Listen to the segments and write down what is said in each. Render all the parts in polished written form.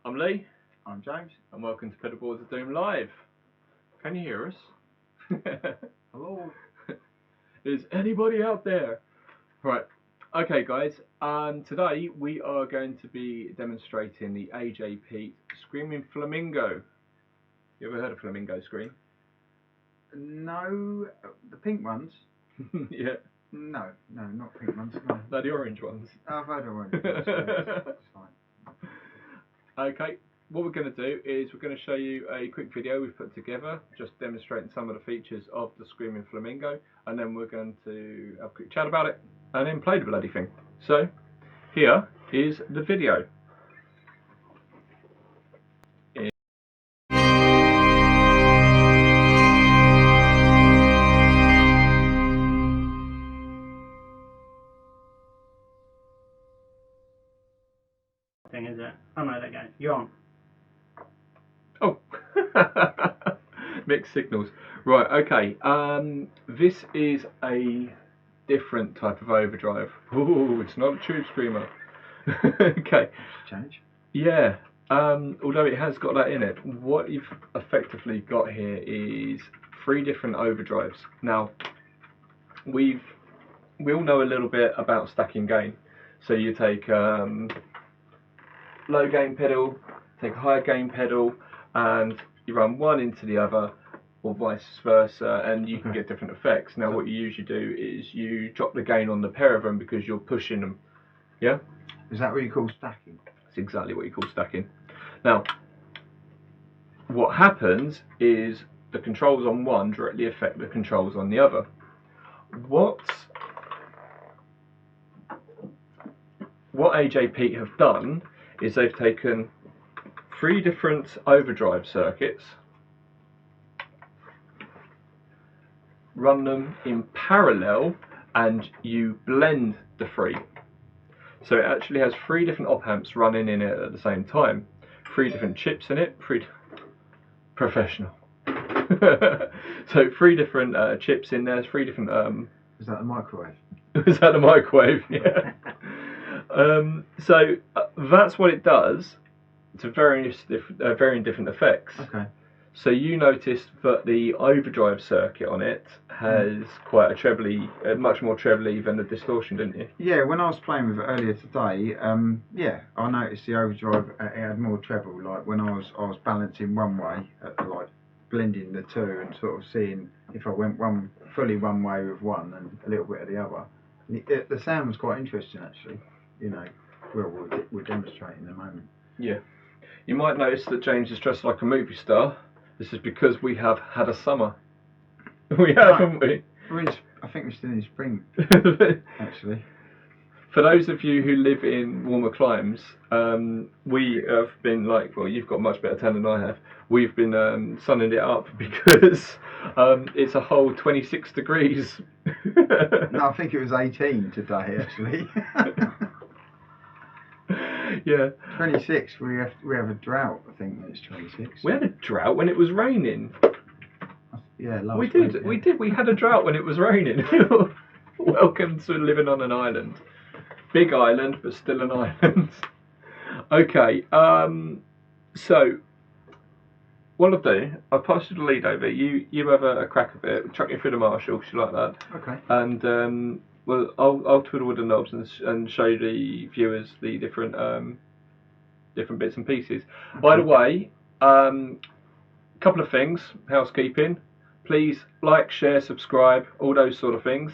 I'm Lee. I'm James. And welcome to Pedalboards of Doom Live. Can you hear us? Hello. Is anybody out there? Right. Okay, guys. Today we are going to be demonstrating the AJ Peat Screaming Flamingo. You ever heard of Flamingo Scream? No, the pink ones. Yeah. No, not pink ones. No, No, the orange ones. I've heard of orange ones. So it's fine. Okay. What we're going to do is we're going to show you a quick video we've put together, just demonstrating some of the features of the Screaming Flamingo, and then we're going to have a quick chat about it, and then play the bloody thing. So, here is the video. Thing is it? Oh no, there you go. You're on. Oh, mixed signals. Right, okay. This is a different type of overdrive. Ooh, it's not a tube screamer. Okay. Change. Yeah. Although it has got that in it, what you've effectively got here is 3 different overdrives. Now, we all know a little bit about stacking gain. So you take low gain pedal, take a high gain pedal, and you run one into the other, or vice versa, and you can get different effects. Now, what you usually do is you drop the gain on the pair of them because you're pushing them. Yeah? Is that what you call stacking? That's exactly what you call stacking. Now, what happens is the controls on one directly affect the controls on the other. What AJ Peat have done is they've taken 3 different overdrive circuits, run them in parallel, and you blend the 3. So it actually has 3 different op amps running in it at the same time, 3 different chips in it, professional. So 3 different chips in there, 3 different. Is that the microwave? Is that the microwave? Yeah. So that's what it does to varying different effects. Okay. So you noticed that the overdrive circuit on it has quite a much more trebly than the distortion, didn't you? Yeah, when I was playing with it earlier today, yeah, I noticed the overdrive it had more treble. Like when I was balancing one way, like blending the 2 and sort of seeing if I went fully one way with one and a little bit of the other. The sound was quite interesting actually. You know, we're demonstrating in a moment. Yeah. You might notice that James is dressed like a movie star. This is because we have had a summer. We have, haven't we? I think we're still in spring, actually. For those of you who live in warmer climes, we have been well, you've got much better tan than I have. We've been sunning it up because it's a whole 26 degrees. No, I think it was 18 today, actually. Yeah. 26. We have a drought. I think when it's 26. We had a drought when it was raining. Yeah, last we week, did. yeah. We did. We had a drought when it was raining. Welcome to living on an island. Big island, but still an island. Okay. So what I'll do, I'll pass you the lead over. You have a crack of it. Chuck me through the Marshall, because you like that. Okay. And well, I'll twiddle with the knobs and show the viewers the different bits and pieces. Okay. By the way, couple of things, housekeeping. Please like, share, subscribe, all those sort of things.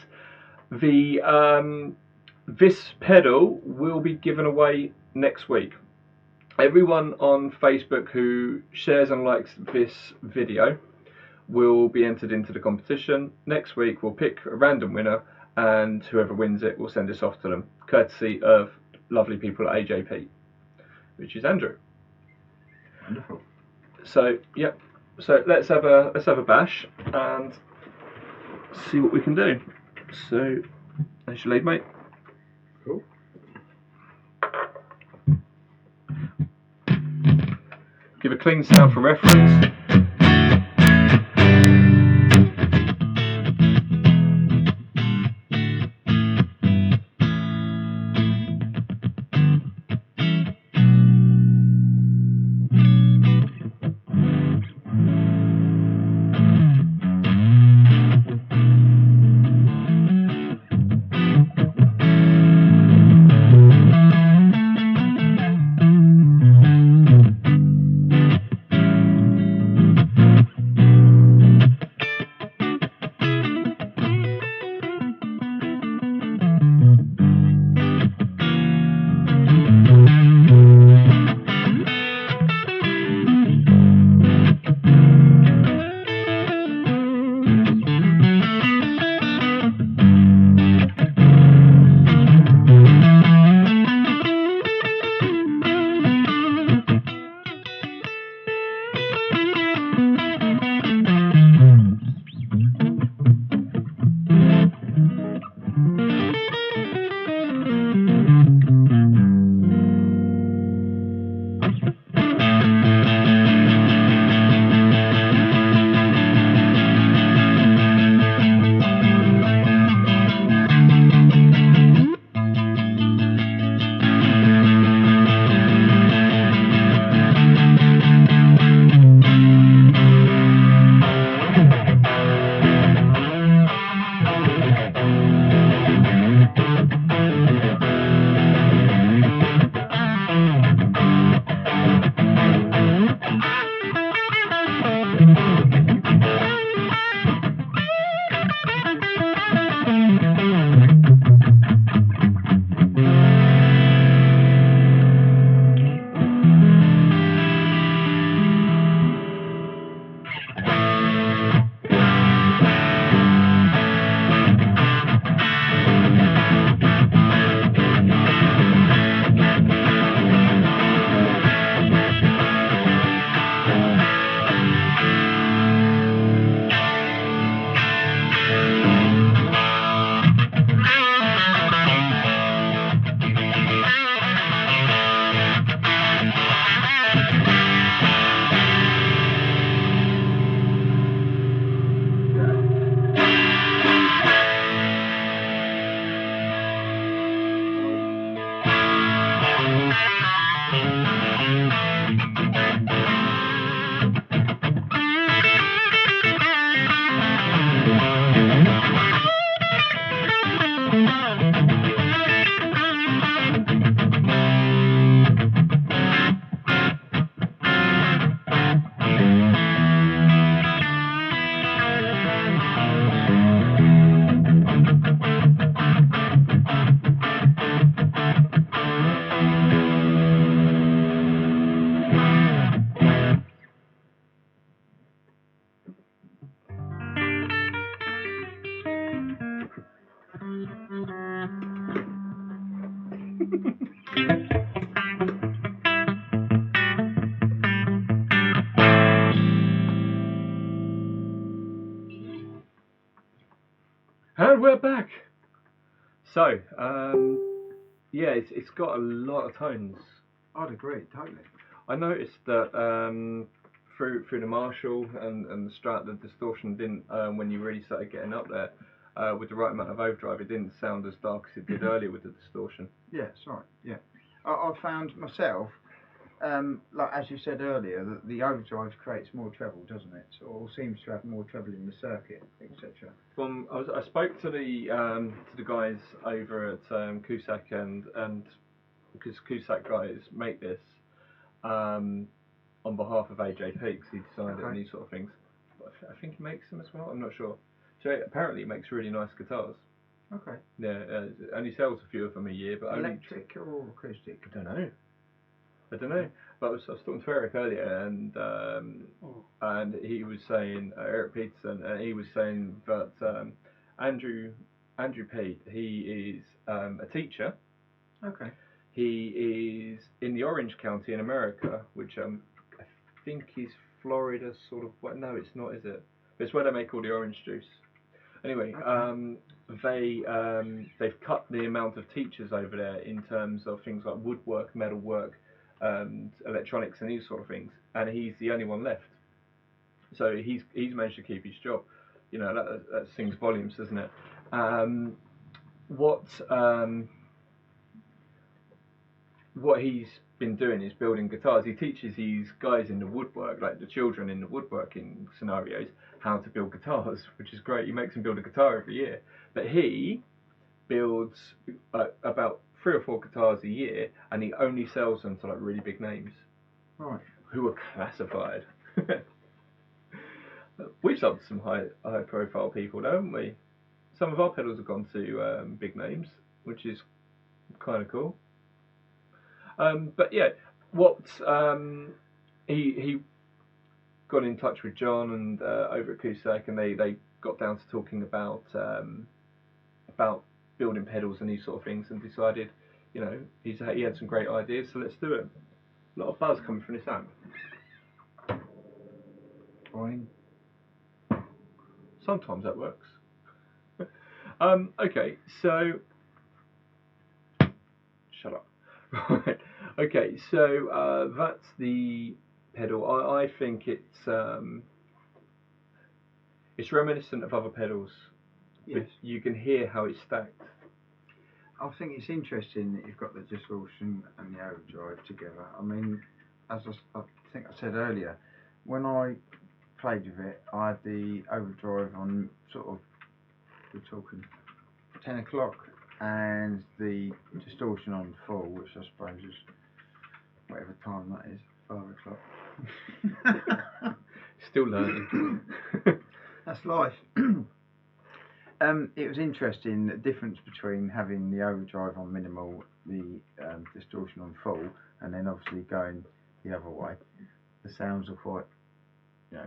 This pedal will be given away next week. Everyone on Facebook who shares and likes this video will be entered into the competition. Next week we'll pick a random winner, and whoever wins it will send this off to them, courtesy of lovely people at AJ Peat, which is Andrew. Wonderful. So yep. So let's have a bash and see what we can do. So there's your lead, mate. Cool. Give a clean sound for reference. And we're back. So, yeah, it's got a lot of tones. I'd agree, totally. I noticed that through the Marshall and the Strat, the distortion didn't, when you really started getting up there with the right amount of overdrive, it didn't sound as dark as it did earlier with the distortion. Yeah, that's right. Yeah, I found myself, like as you said earlier, that the overdrive creates more treble, doesn't it? Or seems to have more treble in the circuit, etc. I spoke to the guys over at Cusack and because Cusack guys make this on behalf of AJ Peaks, he designed it and these sort of things. But I think he makes them as well. I'm not sure. So apparently, he makes really nice guitars. Okay. Yeah, only sells a few of them a year, but electric or acoustic? I don't know. But I was talking to Eric earlier, and he was saying Eric Peterson, and he was saying that Andrew Peat, he is a teacher. Okay. He is in the Orange County in America, which I think is Florida, sort of. Well, no, it's not, is it? It's where they make all the orange juice. Anyway, they've cut the amount of teachers over there in terms of things like woodwork, metalwork, electronics, and these sort of things, and he's the only one left. So he's managed to keep his job. You know, that sings volumes, doesn't it? What he's been doing is building guitars. He teaches these guys in the woodwork, like the children in the woodworking scenarios, how to build guitars, which is great. He makes them build a guitar every year. But he builds about 3 or 4 guitars a year, and he only sells them to like really big names, right, who are classified. We've sold to some high profile people, haven't we? Some of our pedals have gone to big names, which is kind of cool. But yeah, he got in touch with John and over at Cusack, and they got down to talking about building pedals and these sort of things, and decided, you know, he had some great ideas, so let's do it. A lot of buzz coming from this amp. Fine. Sometimes that works. Okay, so shut up. Right. Okay, so that's the pedal. I think it's reminiscent of other pedals. Yes. You can hear how it's stacked. I think it's interesting that you've got the distortion and the overdrive together. I mean, as I think I said earlier, when I played with it, I had the overdrive on sort of, we're talking 10 o'clock, and the distortion on full, which I suppose is whatever time that is, 5 o'clock. Still learning. That's life. It was interesting, the difference between having the overdrive on minimal, the distortion on full, and then obviously going the other way. The sounds are quite,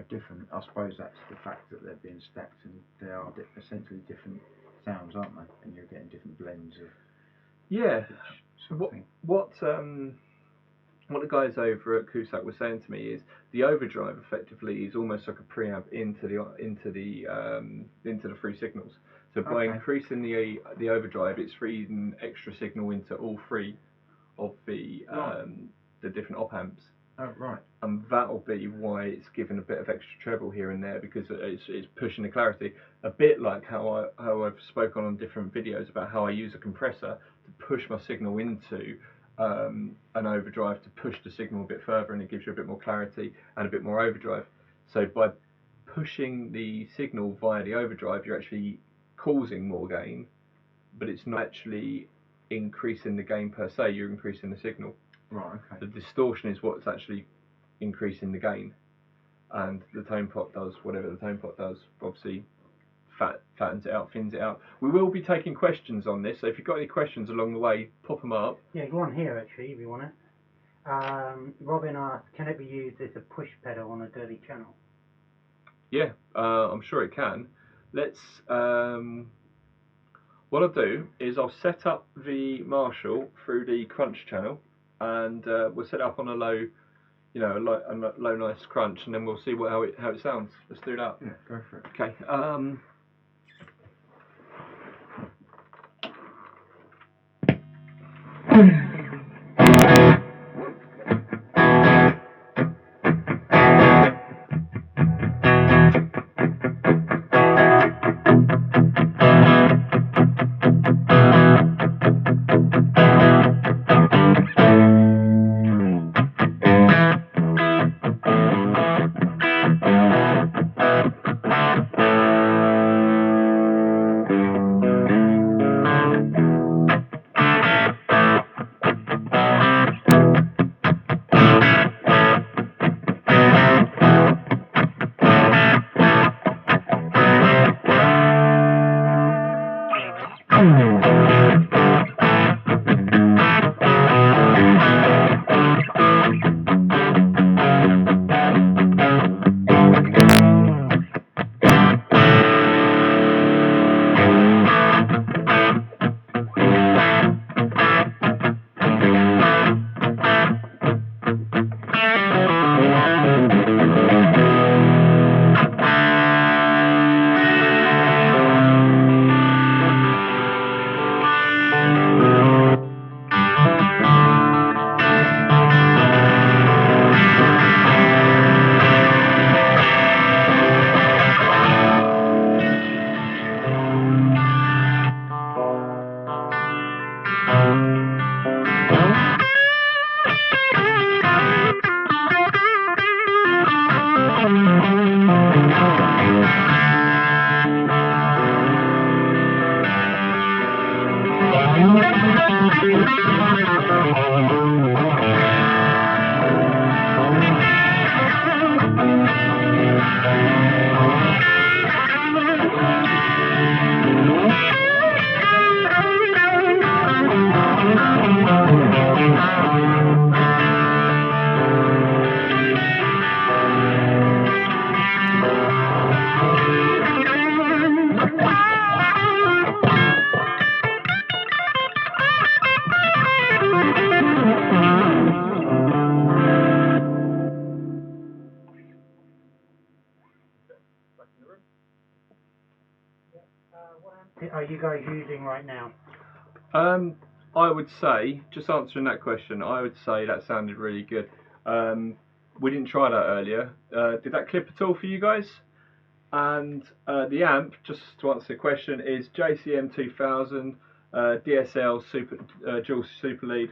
different. I suppose that's the fact that they're being stacked, and they are essentially different sounds, aren't they? And you're getting different blends of what the guys over at Cusack were saying to me is the overdrive effectively is almost like a preamp into the free signals. So by increasing the overdrive, it's feeding extra signal into all 3 of the different op amps. Oh, right. And that'll be why it's given a bit of extra treble here and there, because it's pushing the clarity. A bit like how I've spoken on different videos about how I use a compressor to push my signal into an overdrive to push the signal a bit further, and it gives you a bit more clarity and a bit more overdrive. So by pushing the signal via the overdrive, you're actually causing more gain, but it's not actually increasing the gain per se, you're increasing the signal. Right, okay. The distortion is what's actually increasing the gain, and the tone pot does whatever the tone pot does, obviously fattens it out, thins it out. We will be taking questions on this, so if you've got any questions along the way, pop them up. Yeah, go on here actually if you want it. Robin asked, can it be used as a push pedal on a dirty channel? Yeah, I'm sure it can. Let's. What I'll do is I'll set up the Marshall through the crunch channel, and we'll set it up on a low, a low nice crunch, and then we'll see how it sounds. Let's do that. Yeah, go for it. Okay. Are you guys using right now? I would say, just answering that question, I would say that sounded really good. We didn't try that earlier. Did that clip at all for you guys? And the amp, just to answer the question, is JCM 2000 DSL dual super lead.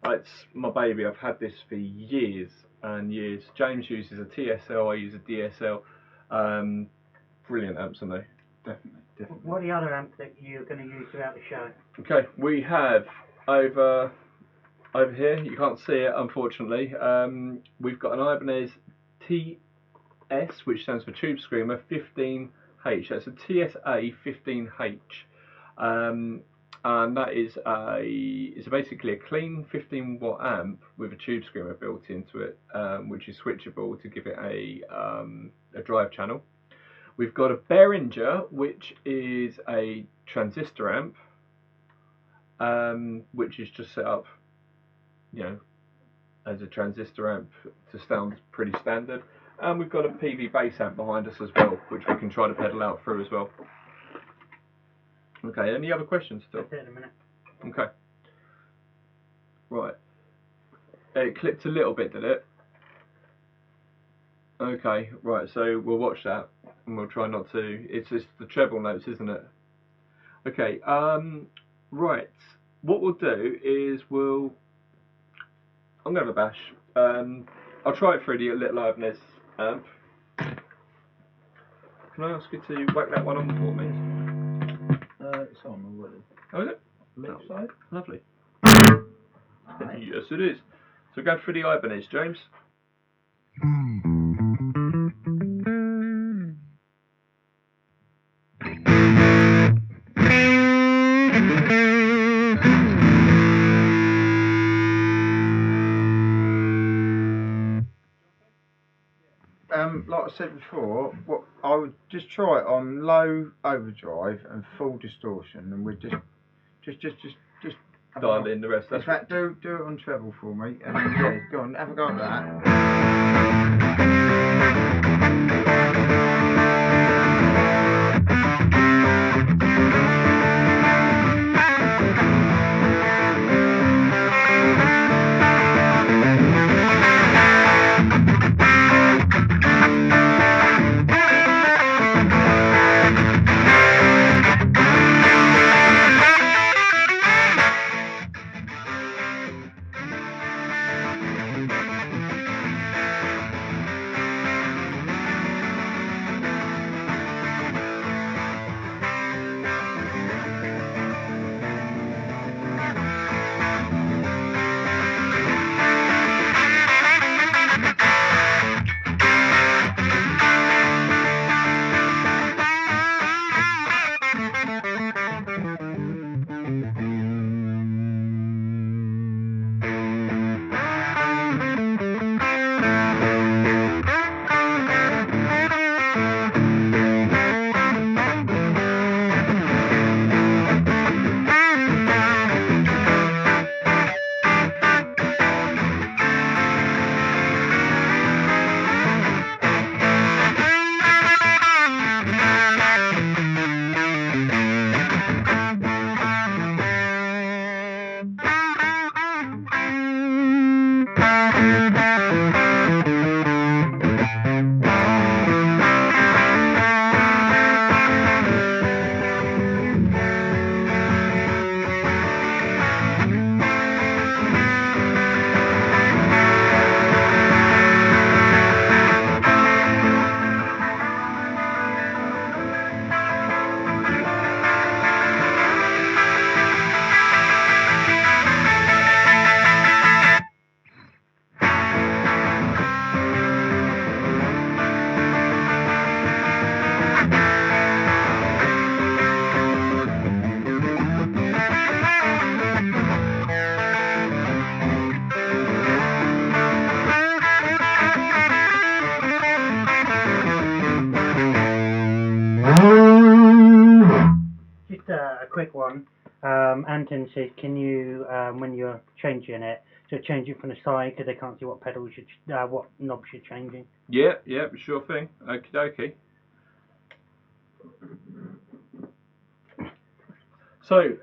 It's my baby. I've had this for years and years. James uses a TSL. I use a DSL. Brilliant amps, aren't they? Definitely. What are the other amps that you're going to use throughout the show? Okay, we have over here. You can't see it, unfortunately. We've got an Ibanez TS, which stands for Tube Screamer 15H. That's a TSA 15H, and that is it's basically a clean 15-watt amp with a Tube Screamer built into it, which is switchable to give it a drive channel. We've got a Behringer, which is a transistor amp, which is just set up, as a transistor amp to sound pretty standard. And we've got a PV bass amp behind us as well, which we can try to pedal out through as well. Okay, any other questions still? That's it in a minute. Okay. Right. It clipped a little bit, did it? Okay, right, so we'll watch that and we'll try not to. It's just the treble notes, isn't it? Okay, right. What we'll do is we'll I'm going to have a bash. I'll try it through the little openers amp. Can I ask you to whack that one on for me? It's on already. Oh, is it? Left side? Lovely. Aye. Yes, it is. So go through the Ibanez, James. Like I said before, what I would just try it on low overdrive and full distortion, and we'd just Dial in the rest. In That's fact, do it on treble for me, and then, yeah, go on, have a go at that. Just a quick one. Anton says, can you, when you're changing it, so change it from the side because they can't see what pedals what knobs you're changing. Yeah, sure thing. Okie dokie. So,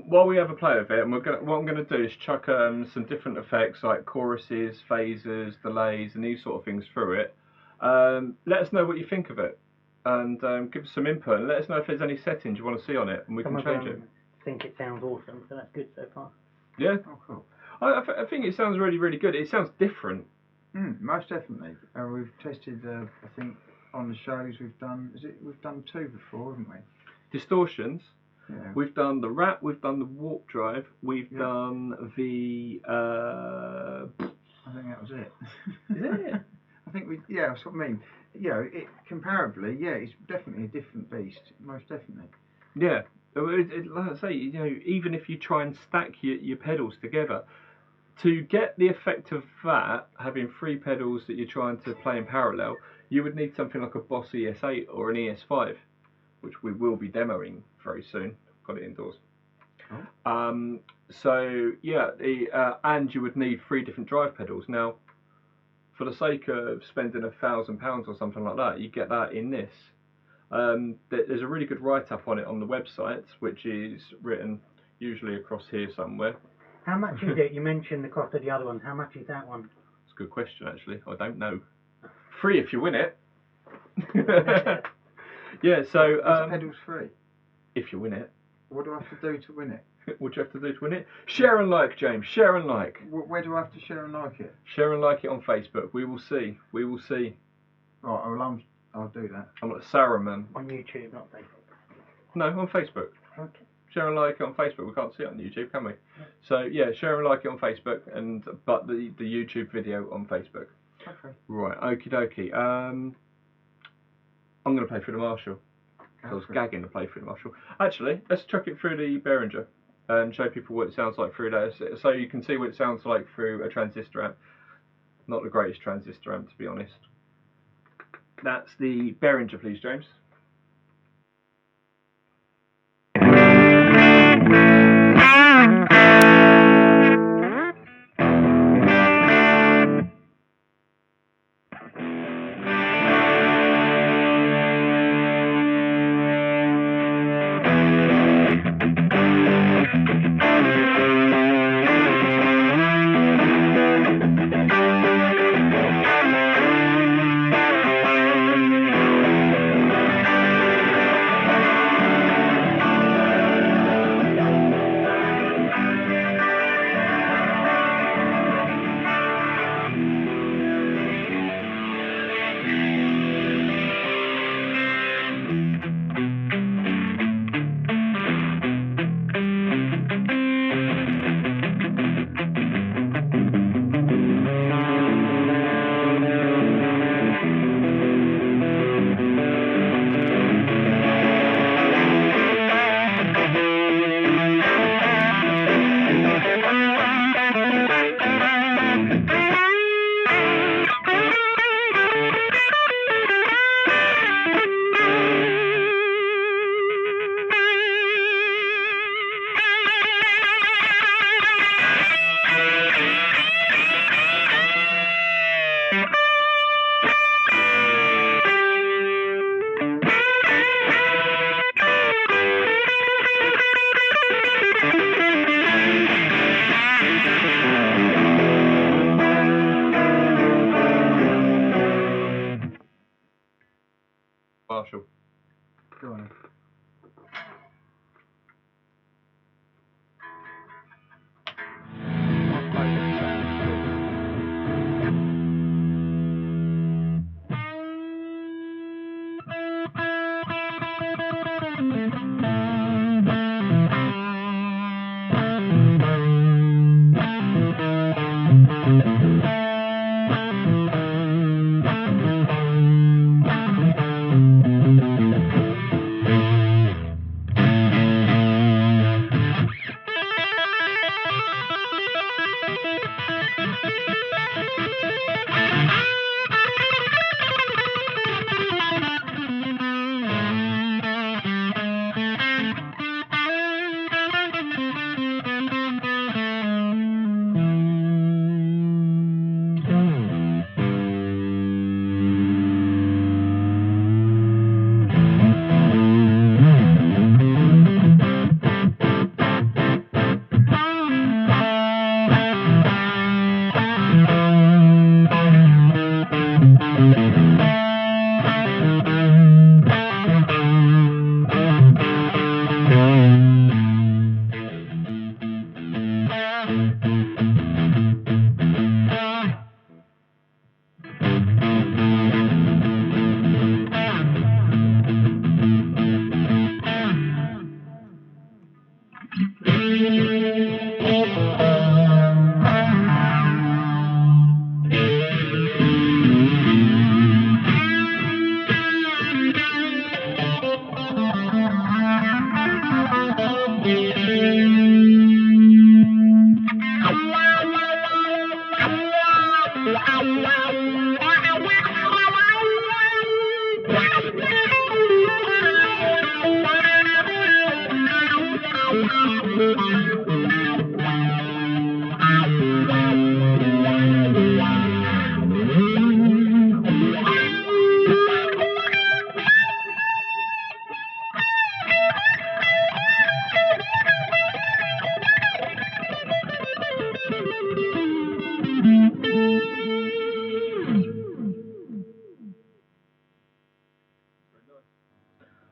while we have a play with it, and what I'm going to do is chuck some different effects like choruses, phasers, delays, and these sort of things through it. Let us know what you think of it, and give us some input, and let us know if there's any settings you want to see on it, and we Some can of change them it. think it sounds awesome, so that's good so far. Yeah, Oh, cool. I think it sounds really, really good. It sounds different. Most definitely. We've tested, I think, on the shows we've done. We've done 2 before, haven't we? Distortions. Yeah. We've done the rap. We've done the warp drive. We've Yeah. done the. I think that was it. Is it? I think that's what I mean. It comparably, it's definitely a different beast. Most definitely. Yeah. Like I say, even if you try and stack your pedals together, to get the effect of that, having 3 pedals that you're trying to play in parallel, you would need something like a Boss ES8 or an ES5, which we will be demoing very soon. Got it indoors. Oh. So yeah, and you would need 3 different drive pedals. Now, for the sake of spending £1,000 or something like that, you get that in this. There's a really good write-up on it on the website, which is written usually across here somewhere. How much is it? You mentioned the cost of the other one. How much is that one? It's a good question, actually. I don't know. Free if you win it. Yeah, so the pedal's free. if you win it. What do I have to do to win it? What do you have to do to win it? Share and like, James. Share and like. Where do I have to share and like it? Share and like it on Facebook. We will see. We will see. Right, I'll do that. I'm like Saruman. On YouTube, not Facebook. No, on Facebook. Okay. Share and like it on Facebook. We can't see it on YouTube, can we? So yeah, share and like it on Facebook, but the YouTube video on Facebook. Okay. Right. Okie dokie. I'm gonna play through the Marshall. I was gagging to play through the Marshall. Actually, let's chuck it through the Behringer and show people what it sounds like through there, so you can see what it sounds like through a transistor amp. Not the greatest transistor amp, to be honest. That's the Behringer, please, James. Marshall. Go on.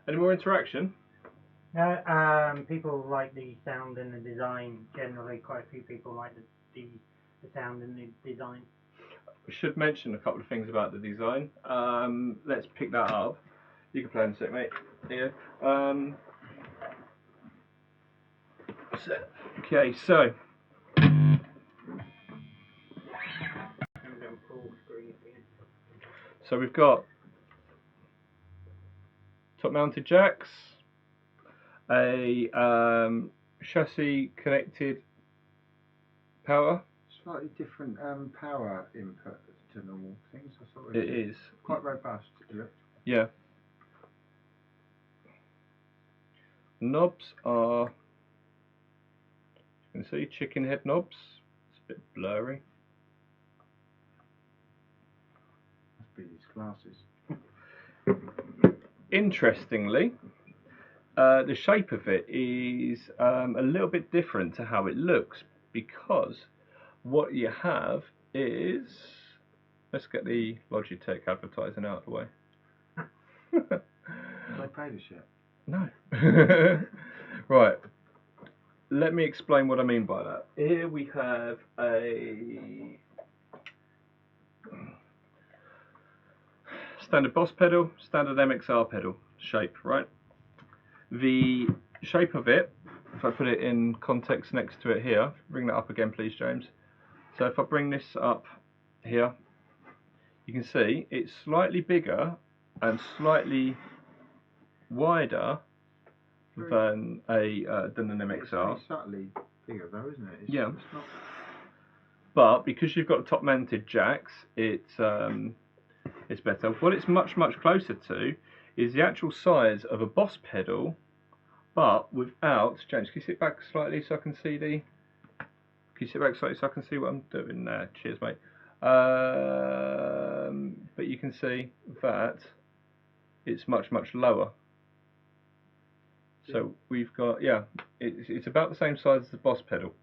Any more interaction? People like the sound and the design. Generally, quite a few people like the sound and the design. We should mention a couple of things about the design. Let's pick that up. You can play in a sec, mate. Here. Okay, so we've got top-mounted jacks, a chassis connected power. Slightly different power input to normal things. I thought It is quite robust. Yeah. Knobs are, you can see, chicken head knobs. It's a bit blurry. Must be these glasses. Interestingly, the shape of it is a little bit different to how it looks, because what you have is, let's get the Logitech advertising out of the way. Have they paid us yet? No. Right. Let me explain what I mean by that. Here we have a standard Boss pedal, standard MXR pedal shape, right? The shape of it, if I put it in context next to it here, bring that up again please, James. So if I bring this up here, you can see it's slightly bigger and slightly wider than an MXR. It's subtly bigger though, isn't it? Yeah. It's not... But because you've got top mounted jacks, it's better. What it's much closer to is the actual size of a Boss pedal, but without. James, can you sit back slightly so I can see the? Can you sit back slightly so I can see what I'm doing there? Cheers, mate. But you can see that it's much lower. So we've got, yeah, it's about the same size as the Boss pedal,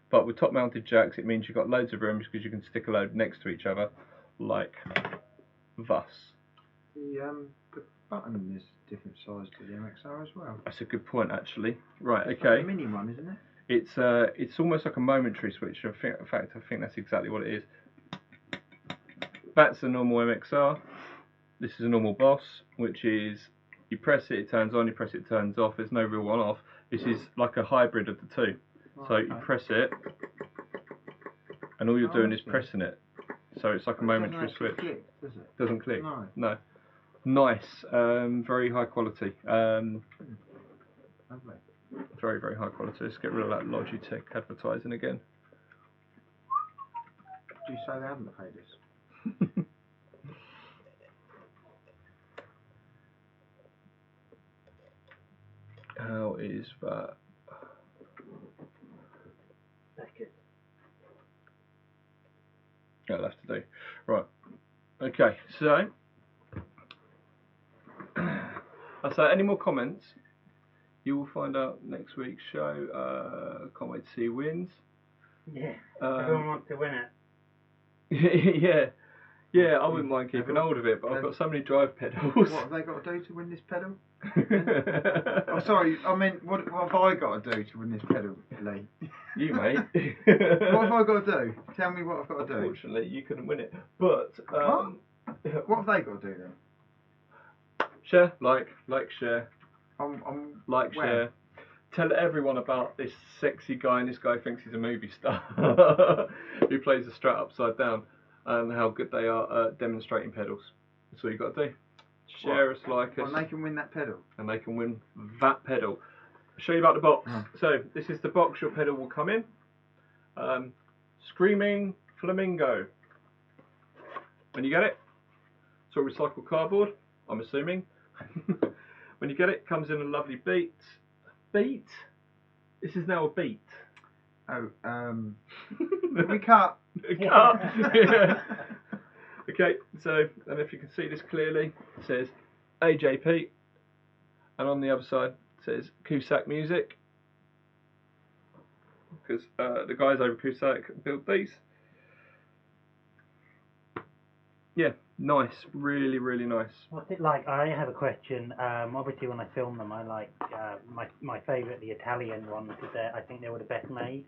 but with top mounted jacks it means you've got loads of room because you can stick a load next to each other like thus. The button is different size to the MXR as well. That's a good point actually. Right, It's okay. like a mini one, isn't it? It's almost like a momentary switch. In fact, I think that's exactly what it is. That's a normal MXR. This is a normal Boss, which is you press it, it turns on, you press it, it turns off. There's no real one off. This is like a hybrid of the two. Right, So you press it, and all you're doing is pressing it. So it's like a momentary switch. Click, does it? Doesn't click. No. Nice. Very high quality. Lovely. Very high quality. Let's get rid of that Logitech advertising again. Do you say they haven't paid us? How is that? That'll have to do. Right. Okay, so I say any more comments, you will find out next week's show. Can't wait to see who wins. Yeah. Everyone wants to win it. Yeah, I wouldn't mind keeping hold of it, but I've got so many drive pedals. What have they got to do to win this pedal? Oh, sorry, I meant, what have I got to do to win this pedal, Lee? You, mate. What have I got to do? Tell me what I've got to do. Unfortunately, you couldn't win it. But, what have they got to do then? Share, like, share. Like, share. Tell everyone about this sexy guy, and this guy thinks he's a movie star who plays the Strat upside down, and how good they are at demonstrating pedals. That's all you got to do. Share us, like us. And they can win that pedal. And they can win that pedal. I'll show you about the box. Oh. So this is the box your pedal will come in. Screaming Flamingo. When you get it, it's all recycled cardboard, I'm assuming. When you get it, it comes in a lovely beat. Beat? This is now a beat. Oh, we cut. Cut. Yeah. Okay, so, I don't know if you can see this clearly, it says AJP, and on the other side it says Cusack Music, because the guys over Cusack built these. Yeah, nice, really, really nice. What's it like? I have a question. Obviously, when I film them, I like my favourite, the Italian one, because I think they were the best made.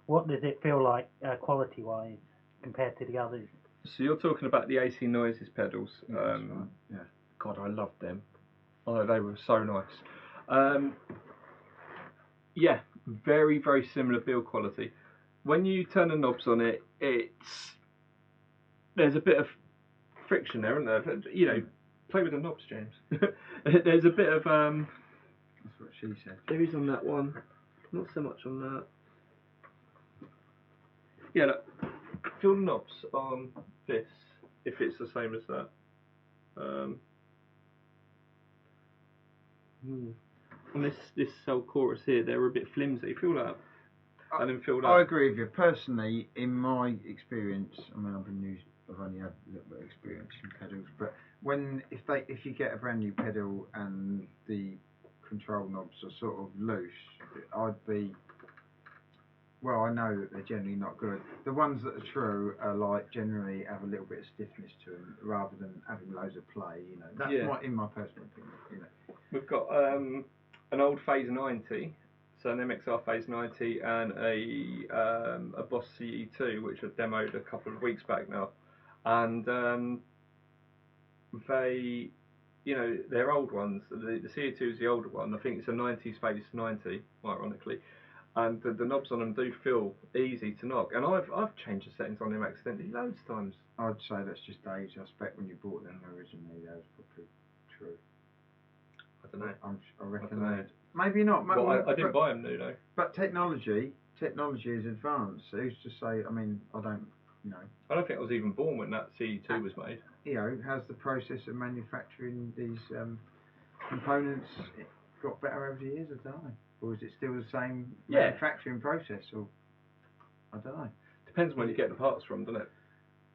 What does it feel like quality-wise compared to the others? So you're talking about the AC Noises pedals. Yeah, that's right. Yeah. God, I loved them. Oh, they were so nice. Yeah, very, very similar build quality. When you turn the knobs on it, there's a bit of friction there, isn't there? You know, play with the knobs, James. There's a bit of That's what she said. there is on that one, not so much on that. Yeah, look, feel the knobs on this if it's the same as that. On this cell chorus here, they're a bit flimsy. Feel that, and then feel that. I agree with you. Personally, in my experience, I mean, I've only had a little bit of experience in pedals, but if you get a brand new pedal and the control knobs are sort of loose, I know that they're generally not good. The ones that are true are like generally have a little bit of stiffness to them rather than having loads of play. You know, that's in my personal opinion. You know, we've got an old Phase 90, so an MXR Phase 90, and a Boss CE2, which I've demoed a couple of weeks back now, and they, you know, they're old ones. The CE2 is the older one. I think it's a 90s Phase 90, ironically. And the knobs on them do feel easy to knock, and I've changed the settings on them accidentally loads of times. I'd say that's just age. I expect when you bought them originally, that was probably true. I don't know. I reckon maybe not. Maybe, well, I didn't buy them new though. But technology is advanced. So who's to say? I mean, I don't think I was even born when that CE2 was made. You know, has the process of manufacturing these components got better over the years? I don't know. Or is it still the same manufacturing process? Or I don't know. Depends where you get the parts from, doesn't it?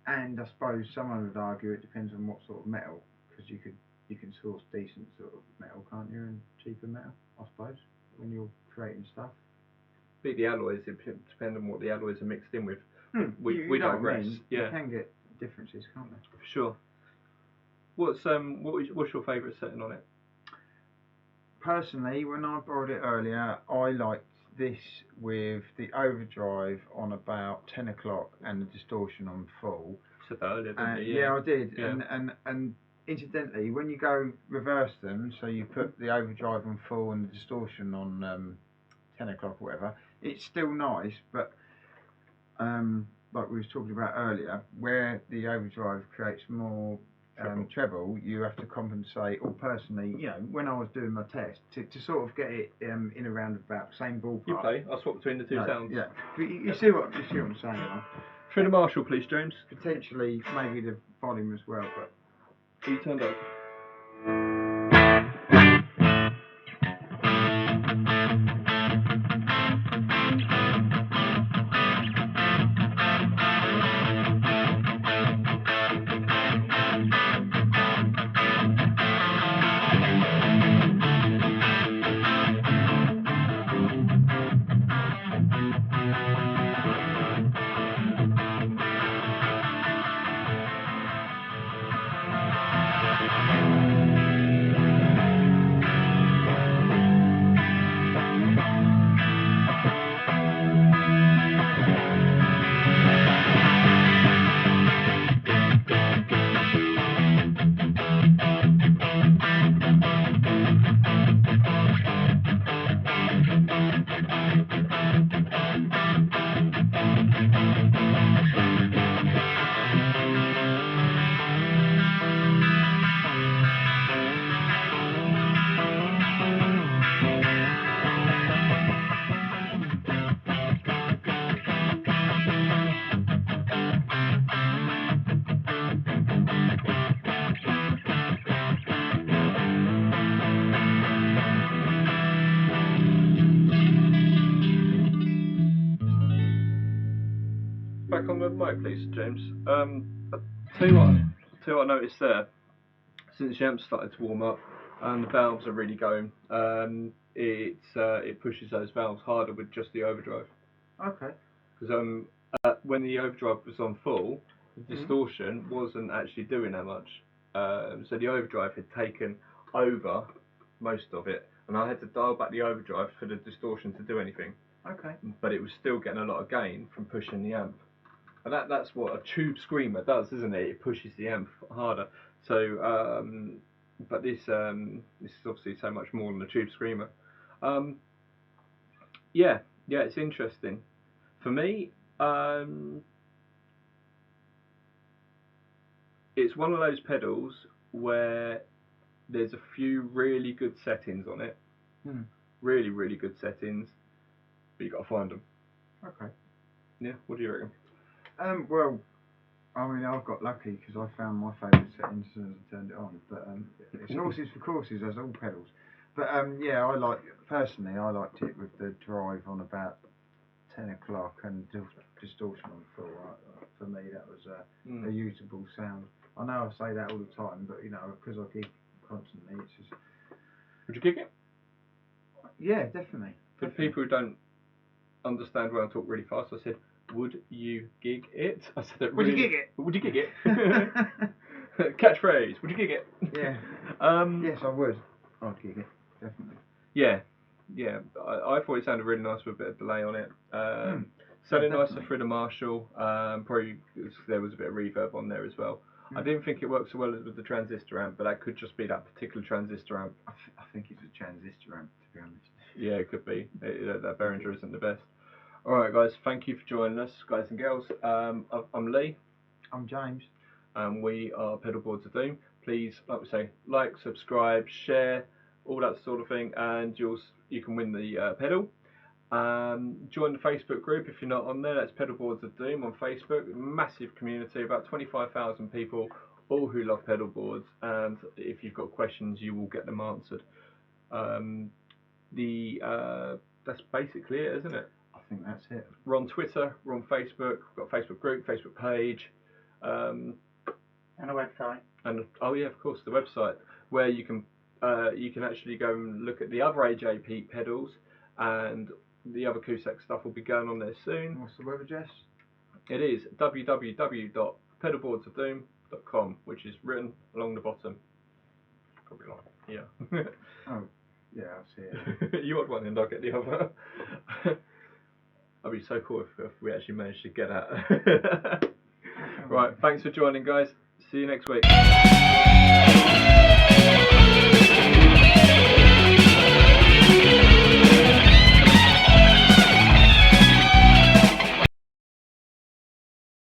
And I suppose someone would argue it depends on what sort of metal, because you can source decent sort of metal, can't you, and cheaper metal, I suppose, when you're creating stuff. Be the alloys. It depends on what the alloys are mixed in with. We digress. Yeah, you can get differences, can't they? For sure. What's your favourite setting on it? Personally, when I borrowed it earlier, I liked this with the overdrive on about 10 o'clock and the distortion on full. You said that earlier, didn't you? Yeah, I did. Yeah. And incidentally, when you go reverse them, so you put the overdrive on full and the distortion on 10 o'clock or whatever, it's still nice, but like we was talking about earlier, where the overdrive creates more treble, you have to compensate. Or personally, you know, when I was doing my test, to sort of get it in around about the same ballpark. You play. I'll swap between the two sounds. Yeah, but you see what I'm saying, you know? Through the Marshall, please, James. Potentially, maybe the volume as well, but. Are you turned up? Back on the mic, please, James. Tell you what I noticed there. Since the amp started to warm up and the valves are really going, it pushes those valves harder with just the overdrive. Okay. Because when the overdrive was on full, The distortion wasn't actually doing that much. So the overdrive had taken over most of it, and I had to dial back the overdrive for the distortion to do anything. Okay. But it was still getting a lot of gain from pushing the amp. And that's what a tube screamer does, isn't it? It pushes the amp harder. So, but this is obviously so much more than a tube screamer. Yeah, it's interesting. For me, it's one of those pedals where there's a few really good settings on it. Really, really good settings, but you got to find them. Okay. Yeah, what do you reckon? Well, I mean, I've got lucky because I found my favourite settings as soon as I turned it on. But it's horses for courses, as all pedals. But yeah, I liked it with the drive on about 10 o'clock and distortion on full. For me, that was a usable sound. I know I say that all the time, but you know, because I gig constantly, it's just. Would you gig it? Yeah, definitely. For the people who don't understand when I talk really fast, I said, would you gig it? I said it really. Would you gig it? Would you gig it? Catchphrase. Would you gig it? Yeah. Yes, I would. I'd gig it, definitely. Yeah. I thought it sounded really nice with a bit of delay on it. Sounded nicer through the Marshall. Probably there was a bit of reverb on there as well. I didn't think it worked so well with the transistor amp, but that could just be that particular transistor amp. I think it's a transistor amp, to be honest. Yeah, it could be. That Behringer isn't the best. Alright guys, thank you for joining us, guys and girls. I'm Lee. I'm James. And we are Pedalboards of Doom. Please, like we say, like, subscribe, share, all that sort of thing, and you can win the pedal. Join the Facebook group if you're not on there. That's Pedalboards of Doom on Facebook. Massive community, about 25,000 people, all who love pedal boards. And if you've got questions, you will get them answered. That's basically it, isn't it? I think that's it. We're on Twitter. We're on Facebook. We've got a Facebook group, Facebook page, and a website. And oh yeah, of course, the website where you can actually go and look at the other AJ Peat pedals and the other Cusack stuff will be going on there soon. What's the web address? It is www.pedalboardsofdoom.com, which is written along the bottom. Probably long. Yeah. Oh, yeah, I see it. You want one and I'll get the other. That'd be so cool if we actually managed to get that. Right, thanks for joining, guys. See you next week.